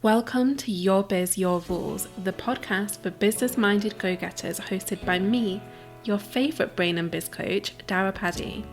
Welcome to Your Biz, Your Rules, the podcast for business-minded go-getters hosted by me, your favourite brain and biz coach, Daire Paddy.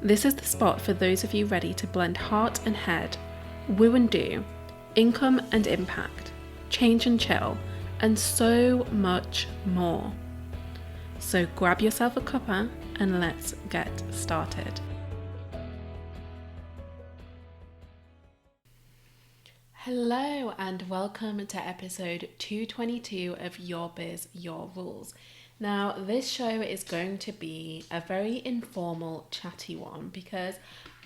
This is the spot for those of you ready to blend heart and head, woo and do, income and impact, change and chill, and so much more. So grab yourself a cuppa and let's get started. Hello and welcome to episode 222 of Your Biz, Your Rules. Now, this show is going to be a very informal, chatty one because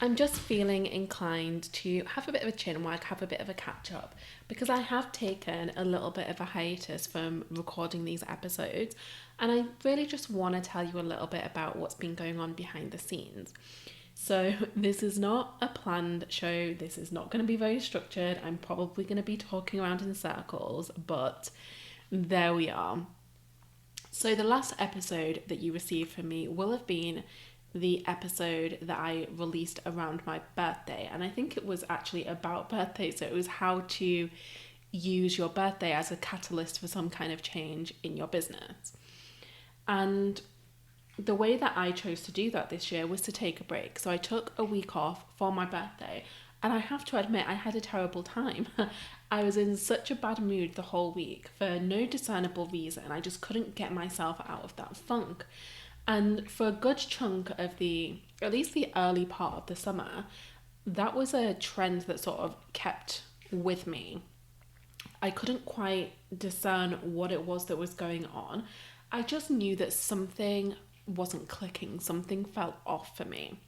I'm just feeling inclined to have a bit of a chin wag, have a bit of a catch up, because I have taken a little bit of a hiatus from recording these episodes, and I really just want to tell you a little bit about what's been going on behind the scenes. So this is not a planned show. This is not going to be very structured. I'm probably going to be talking around in circles, but there we are. So the last episode that you received from me will have been the episode that I released around my birthday. And I think it was actually about birthday. So it was how to use your birthday as a catalyst for some kind of change in your business. And the way that I chose to do that this year was to take a break. So I took a week off for my birthday, and I have to admit I had a terrible time. I was in such a bad mood the whole week for no discernible reason. I just couldn't get myself out of that funk. And for a good chunk of at least the early part of the summer, that was a trend that sort of kept with me. I couldn't quite discern what it was that was going on. I just knew that something wasn't clicking, something felt off for me.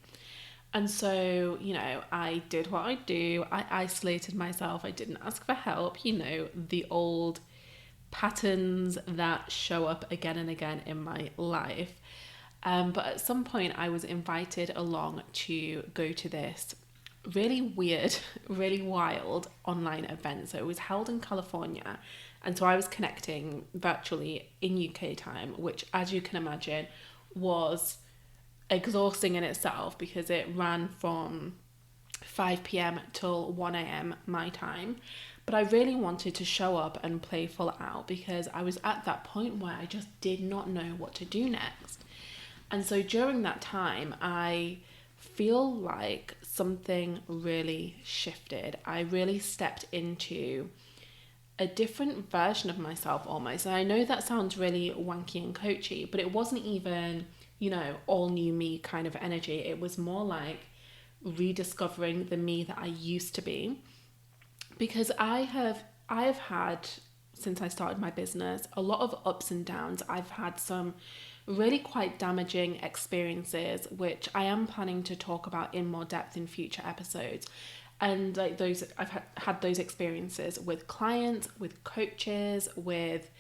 And so, I did what I do. I isolated myself. I didn't ask for help, the old patterns that show up again and again in my life. But at some point I was invited along to go to this really weird, really wild online event. So it was held in California. And so I was connecting virtually in UK time, which, as you can imagine, was exhausting in itself because it ran from 5 p.m. till 1 a.m. my time. But I really wanted to show up and play full out because I was at that point where I just did not know what to do next. And so during that time, I feel like something really shifted. I really stepped into a different version of myself almost. And I know that sounds really wanky and coachy, but it wasn't even, all new me kind of energy. It was more like rediscovering the me that I used to be. Because I have had, since I started my business, a lot of ups and downs. I've had some really quite damaging experiences, which I am planning to talk about in more depth in future episodes. And like those, I've had those experiences with clients, with coaches, with,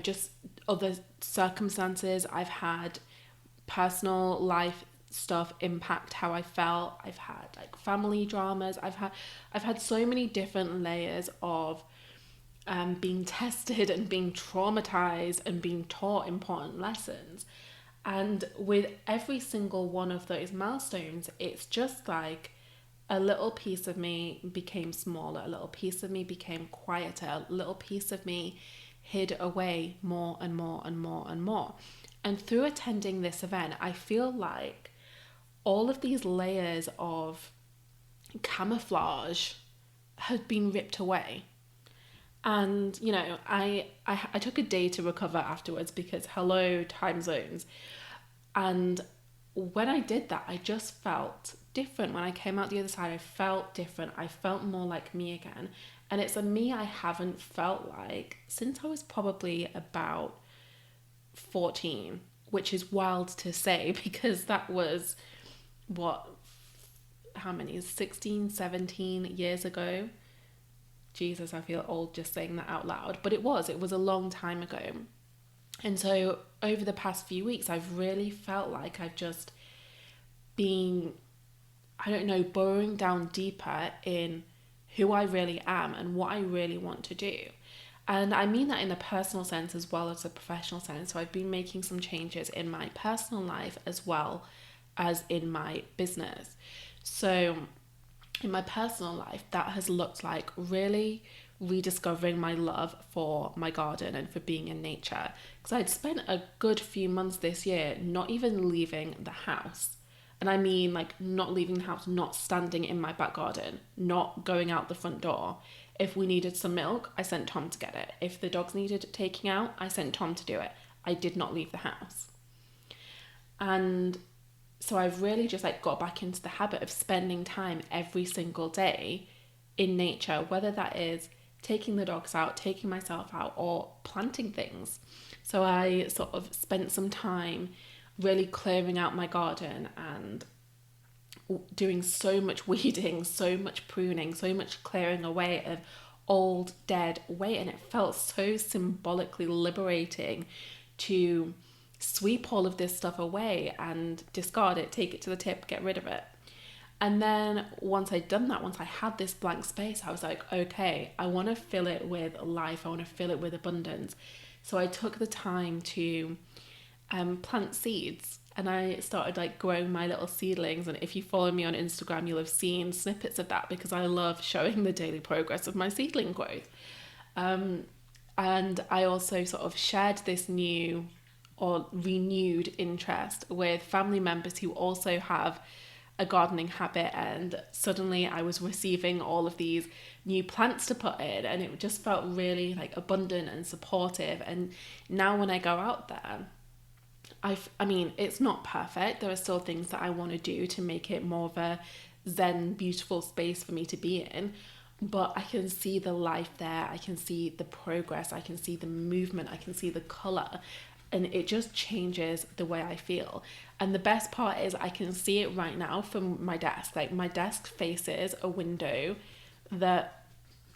just other circumstances. I've had personal life stuff impact how I felt. I've had like family dramas. I've had so many different layers of being tested and being traumatized and being taught important lessons. And with every single one of those milestones, it's just like a little piece of me became smaller, a little piece of me became quieter, a little piece of me hid away more and more and more and more. And through attending this event, I feel like all of these layers of camouflage had been ripped away. And, I took a day to recover afterwards because hello, time zones. And when I did that, I just felt different. When I came out the other side, I felt different. I felt more like me again. And it's a me I haven't felt like since I was probably about 14, which is wild to say because that was, 16, 17 years ago? Jesus, I feel old just saying that out loud. But it was a long time ago. And so over the past few weeks, I've really felt like I've just been, burrowing down deeper in who I really am and what I really want to do. And I mean that in a personal sense as well as a professional sense. So I've been making some changes in my personal life as well as in my business. So in my personal life, that has looked like really rediscovering my love for my garden and for being in nature, because I'd spent a good few months this year not even leaving the house. And I mean, like, not leaving the house, not standing in my back garden, not going out the front door. If we needed some milk, I sent Tom to get it. If the dogs needed taking out, I sent Tom to do it. I did not leave the house. And so I've really just like got back into the habit of spending time every single day in nature, whether that is taking the dogs out, taking myself out, or planting things. So I sort of spent some time really clearing out my garden and doing so much weeding, so much pruning, so much clearing away of old dead weight, and it felt so symbolically liberating to sweep all of this stuff away and discard it, take it to the tip, get rid of it. And then once I'd done that, once I had this blank space, I was like, okay, I want to fill it with life. I want to fill it with abundance. So I took the time to plant seeds, and I started like growing my little seedlings. And if you follow me on Instagram, you'll have seen snippets of that, because I love showing the daily progress of my seedling growth. And I also sort of shared this new or renewed interest with family members who also have a gardening habit, and suddenly I was receiving all of these new plants to put in, and it just felt really like abundant and supportive. And now when I go out there, I mean, it's not perfect. There are still things that I want to do to make it more of a zen, beautiful space for me to be in. But I can see the life there. I can see the progress. I can see the movement. I can see the colour. And it just changes the way I feel. And the best part is I can see it right now from my desk. Like, my desk faces a window that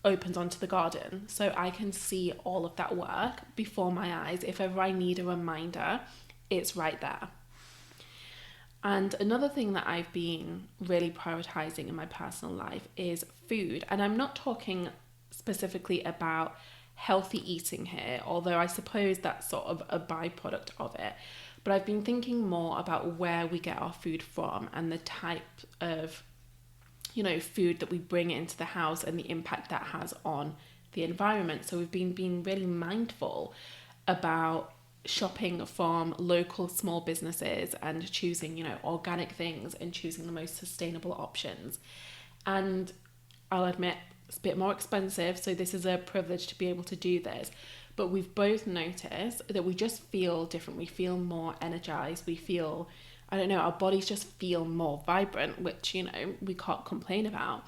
opens onto the garden. So I can see all of that work before my eyes. If ever I need a reminder, it's right there. And another thing that I've been really prioritizing in my personal life is food. And I'm not talking specifically about healthy eating here, although I suppose that's sort of a byproduct of it. But I've been thinking more about where we get our food from and the type of, food that we bring into the house and the impact that has on the environment. So we've been being really mindful about shopping from local small businesses and choosing, organic things and choosing the most sustainable options. And I'll admit, it's a bit more expensive, so this is a privilege to be able to do this. But we've both noticed that we just feel different. We feel more energized. We feel, our bodies just feel more vibrant, which, we can't complain about.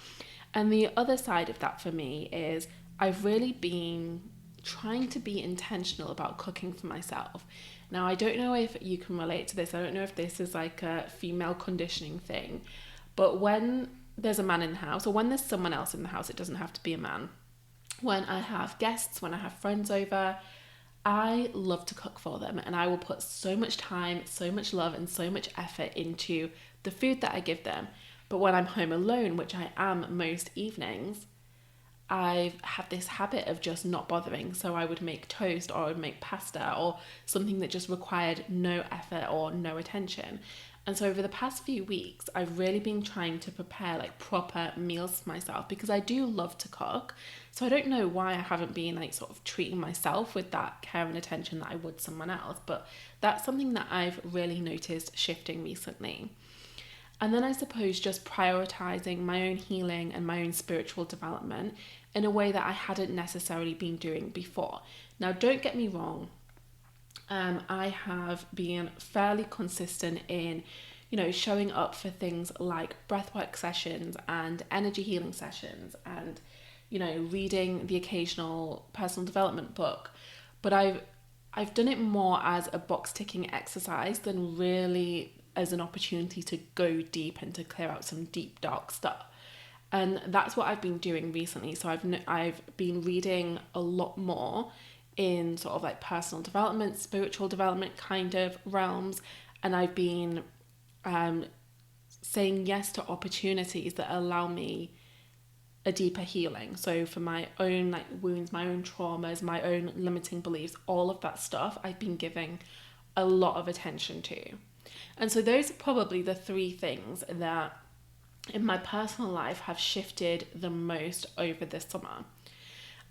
And the other side of that for me is I've really been trying to be intentional about cooking for myself. Now, I don't know if you can relate to this. I don't know if this is like a female conditioning thing, but when there's a man in the house, or when there's someone else in the house, it doesn't have to be a man. When I have guests, when I have friends over, I love to cook for them, and I will put so much time, so much love, and so much effort into the food that I give them. But when I'm home alone, which I am most evenings, I've had this habit of just not bothering. So I would make toast, or I would make pasta, or something that just required no effort or no attention. And so over the past few weeks, I've really been trying to prepare like proper meals for myself, because I do love to cook. So I don't know why I haven't been like sort of treating myself with that care and attention that I would someone else. But that's something that I've really noticed shifting recently. And then I suppose just prioritizing my own healing and my own spiritual development in a way that I hadn't necessarily been doing before. Now, don't get me wrong. I have been fairly consistent in, showing up for things like breathwork sessions and energy healing sessions and, reading the occasional personal development book. But I've done it more as a box ticking exercise than really as an opportunity to go deep and to clear out some deep, dark stuff. And that's what I've been doing recently. So I've been reading a lot more in sort of like personal development, spiritual development kind of realms. And I've been saying yes to opportunities that allow me a deeper healing. So for my own like wounds, my own traumas, my own limiting beliefs, all of that stuff I've been giving a lot of attention to. And so those are probably the three things that in my personal life have shifted the most over this summer.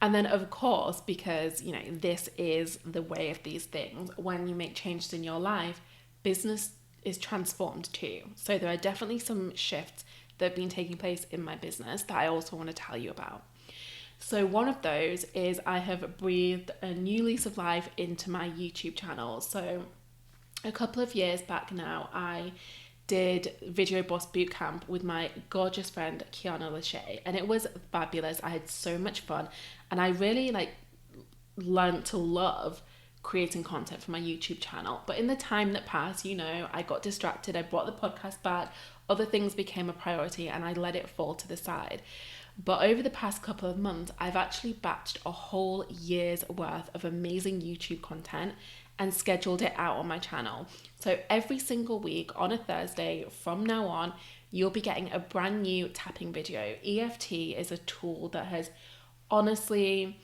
And then, of course, because, this is the way of these things, when you make changes in your life, business is transformed too. So there are definitely some shifts that have been taking place in my business that I also want to tell you about. So one of those is I have breathed a new lease of life into my YouTube channel. So a couple of years back now, I did Video Boss Bootcamp with my gorgeous friend Kiana Lachey, and it was fabulous. I had so much fun, and I really learned to love creating content for my YouTube channel. But in the time that passed, I got distracted. I brought the podcast back, other things became a priority, and I let it fall to the side. But over the past couple of months, I've actually batched a whole year's worth of amazing YouTube content and scheduled it out on my channel. So every single week on a Thursday from now on, you'll be getting a brand new tapping video. EFT is a tool that has honestly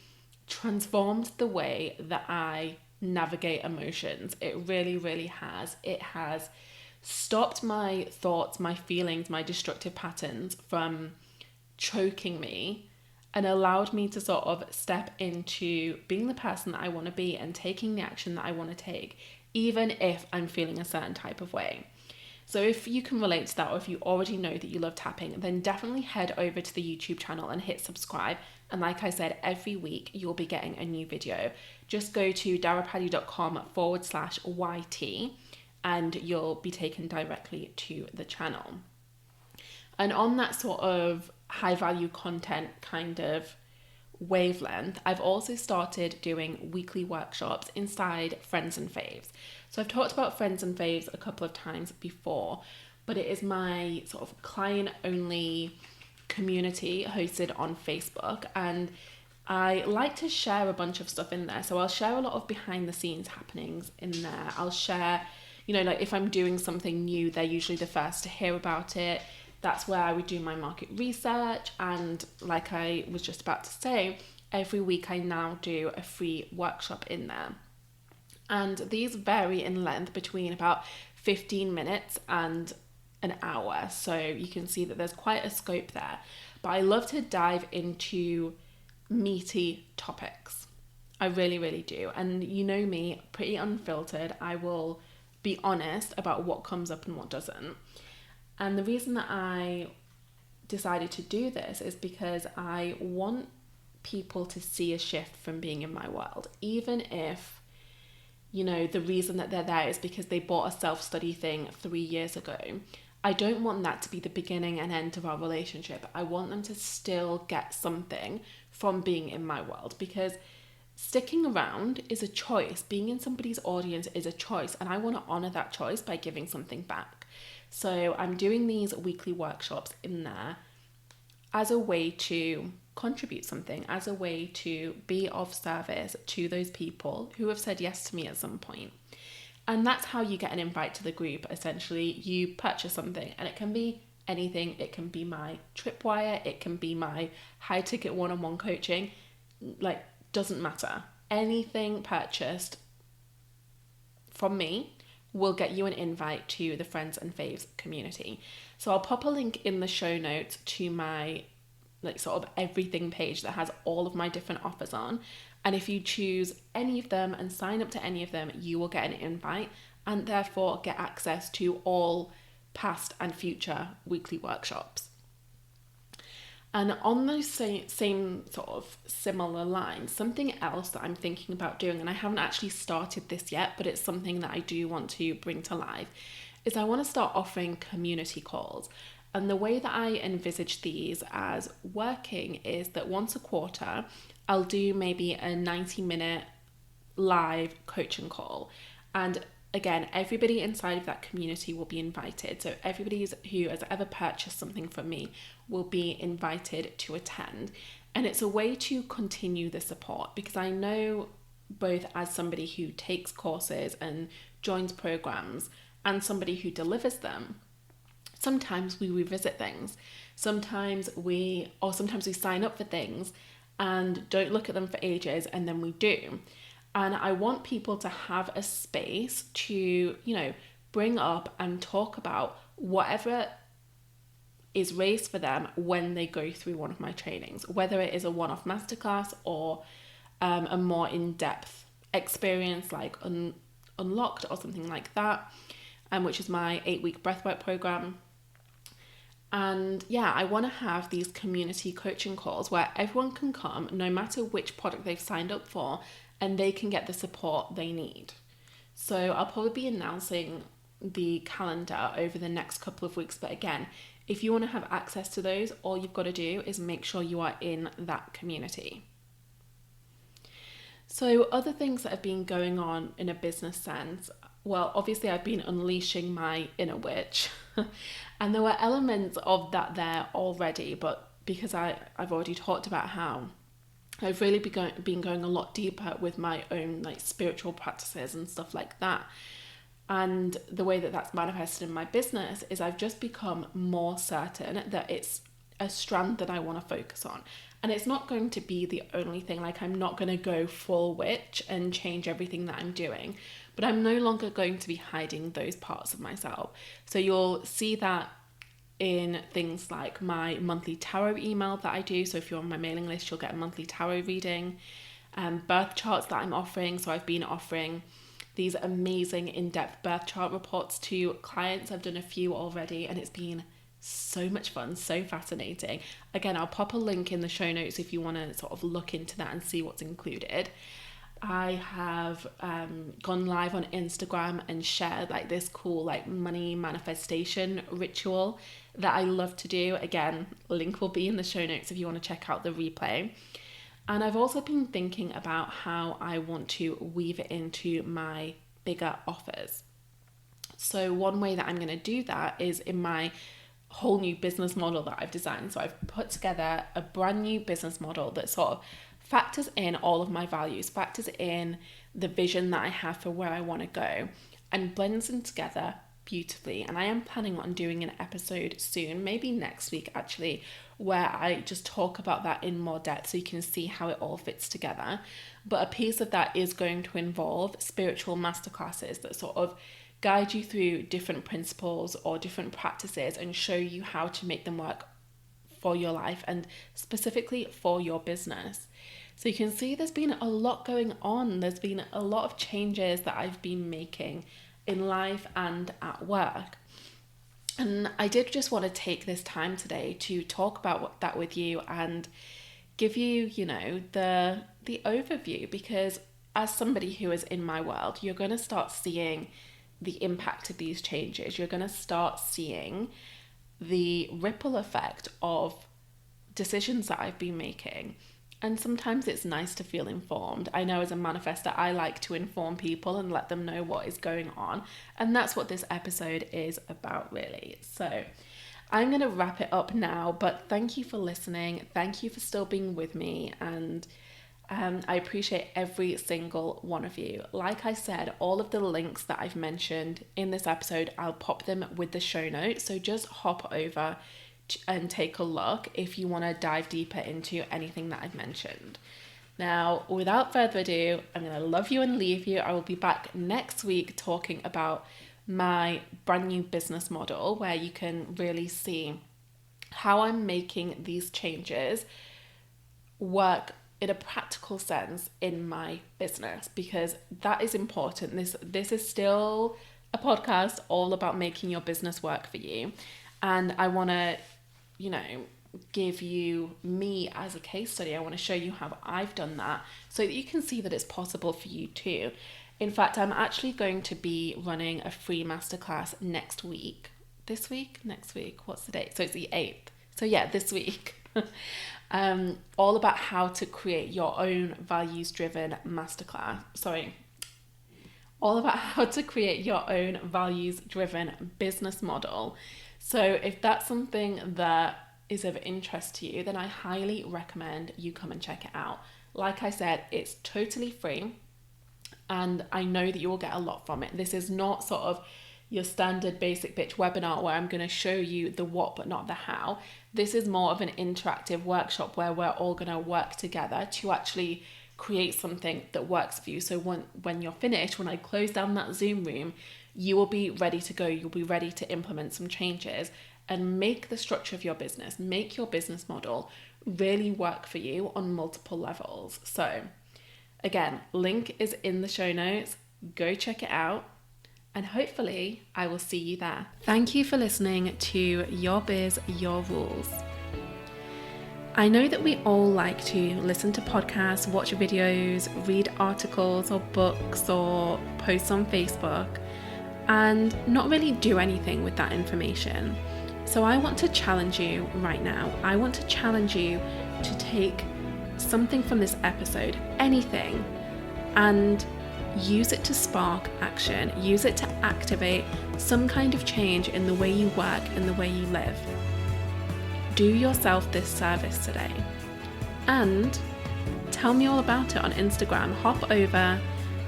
transformed the way that I navigate emotions. It really, really has. It has stopped my thoughts, my feelings, my destructive patterns from choking me, and allowed me to sort of step into being the person that I want to be and taking the action that I want to take, even if I'm feeling a certain type of way. So if you can relate to that, or if you already know that you love tapping, then definitely head over to the YouTube channel and hit subscribe. And like I said, every week you'll be getting a new video. Just go to dairepaddy.com/YT and you'll be taken directly to the channel. And on that sort of high value content kind of wavelength, I've also started doing weekly workshops inside Friends and Faves. So I've talked about Friends and Faves a couple of times before, but it is my sort of client only community hosted on Facebook, and I like to share a bunch of stuff in there. So I'll share a lot of behind the scenes happenings in there. I'll share, if I'm doing something new, they're usually the first to hear about it. That's where I would do my market research. And like I was just about to say, every week I now do a free workshop in there. And these vary in length between about 15 minutes and an hour. So you can see that there's quite a scope there. But I love to dive into meaty topics. I really, really do. And you know me, pretty unfiltered. I will be honest about what comes up and what doesn't. And the reason that I decided to do this is because I want people to see a shift from being in my world, even if, the reason that they're there is because they bought a self-study thing 3 years ago. I don't want that to be the beginning and end of our relationship. I want them to still get something from being in my world, because sticking around is a choice. Being in somebody's audience is a choice, and I want to honor that choice by giving something back. So I'm doing these weekly workshops in there as a way to contribute something, as a way to be of service to those people who have said yes to me at some point. And that's how you get an invite to the group. Essentially, you purchase something, and it can be anything. It can be my tripwire, it can be my high ticket one-on-one coaching, doesn't matter. Anything purchased from me will get you an invite to the Friends and Faves community. So I'll pop a link in the show notes to my sort of everything page that has all of my different offers on. And if you choose any of them and sign up to any of them, you will get an invite and therefore get access to all past and future weekly workshops. And on those same sort of similar lines, something else that I'm thinking about doing, and I haven't actually started this yet, but it's something that I do want to bring to life, is I want to start offering community calls. And the way that I envisage these as working is that once a quarter, I'll do maybe a 90-minute live coaching call. And again, everybody inside of that community will be invited. So everybody who has ever purchased something from me will be invited to attend. And it's a way to continue the support, because I know, both as somebody who takes courses and joins programs and somebody who delivers them, sometimes we revisit things. Sometimes we sign up for things and don't look at them for ages, and then we do. And I want people to have a space to, bring up and talk about whatever is raised for them when they go through one of my trainings, whether it is a one-off masterclass or a more in-depth experience like Unlocked or something like that, which is my 8-week breathwork program. And yeah, I want to have these community coaching calls where everyone can come, no matter which product they've signed up for, and they can get the support they need. So I'll probably be announcing the calendar over the next couple of weeks. But again, if you want to have access to those, all you've got to do is make sure you are in that community. So other things that have been going on in a business sense, well, obviously I've been unleashing my inner witch and there were elements of that there already, but because I've already talked about how I've really been going a lot deeper with my own like spiritual practices and stuff like that. And the way that that's manifested in my business is I've just become more certain that it's a strand that I want to focus on. And it's not going to be the only thing. Like, I'm not going to go full witch and change everything that I'm doing, but I'm no longer going to be hiding those parts of myself. So you'll see that in things like my monthly tarot email that I do. So if you're on my mailing list, you'll get a monthly tarot reading, birth charts that I'm offering. So I've been offering these amazing in-depth birth chart reports to clients. I've done a few already and it's been so much fun, so fascinating. Again, I'll pop a link in the show notes if you want to sort of look into that and see what's included. I have gone live on Instagram and shared like this cool like money manifestation ritual that I love to do. Again, link will be in the show notes if you want to check out the replay. And I've also been thinking about how I want to weave it into my bigger offers. So one way that I'm going to do that is in my whole new business model that I've designed. So I've put together a brand new business model that sort of factors in all of my values, factors in the vision that I have for where I want to go, and blends them together beautifully. And I am planning on doing an episode soon, maybe next week actually, where I just talk about that in more depth so you can see how it all fits together. But a piece of that is going to involve spiritual masterclasses that sort of guide you through different principles or different practices and show you how to make them work for your life and specifically for your business. So you can see there's been a lot going on. There's been a lot of changes that I've been making in life and at work. And I did just want to take this time today to talk about that with you and give you, the overview, because as somebody who is in my world, you're going to start seeing the impact of these changes. You're going to start seeing the ripple effect of decisions that I've been making. And sometimes it's nice to feel informed. I know as a manifestor, I like to inform people and let them know what is going on. And that's what this episode is about, really. So I'm going to wrap it up now, but thank you for listening. Thank you for still being with me. And I appreciate every single one of you. Like I said, all of the links that I've mentioned in this episode, I'll pop them with the show notes. So just hop over and take a look if you want to dive deeper into anything that I've mentioned. Now, without further ado, I'm going to love you and leave you. I will be back next week talking about my brand new business model, where you can really see how I'm making these changes work in a practical sense in my business, because that is important. This is still a podcast all about making your business work for you. And I want to, give you me as a case study. I want to show you how I've done that so that you can see that it's possible for you too. In fact, I'm actually going to be running a free masterclass next week. This week? Next week? What's the date? So it's the 8th. So yeah, this week. All about how to create your own values-driven masterclass. All about how to create your own values-driven business model. So if that's something that is of interest to you, then I highly recommend you come and check it out. Like I said, it's totally free, and I know that you will get a lot from it. This is not sort of your standard basic bitch webinar where I'm going to show you the what but not the how. This is more of an interactive workshop where we're all going to work together to actually create something that works for you. So when you're finished, when I close down that Zoom room, you will be ready to go. You'll be ready to implement some changes, and make the structure of your business, make your business model really work for you on multiple levels. So again, link is in the show notes. Go check it out. And hopefully I will see you there. Thank you for listening to Your Biz, Your Rules. I know that we all like to listen to podcasts, watch videos, read articles or books or posts on Facebook and not really do anything with that information. So I want to challenge you right now. I want to challenge you to take something from this episode, anything, and use it to spark action. Use it to activate some kind of change in the way you work and the way you live. Do yourself this service today. And tell me all about it on Instagram. Hop over,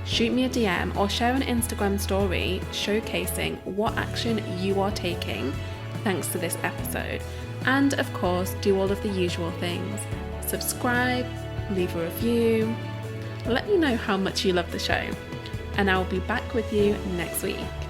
shoot me a DM or share an Instagram story showcasing what action you are taking thanks to this episode. And of course, do all of the usual things. Subscribe, leave a review, let me know how much you love the show, and I will be back with you next week.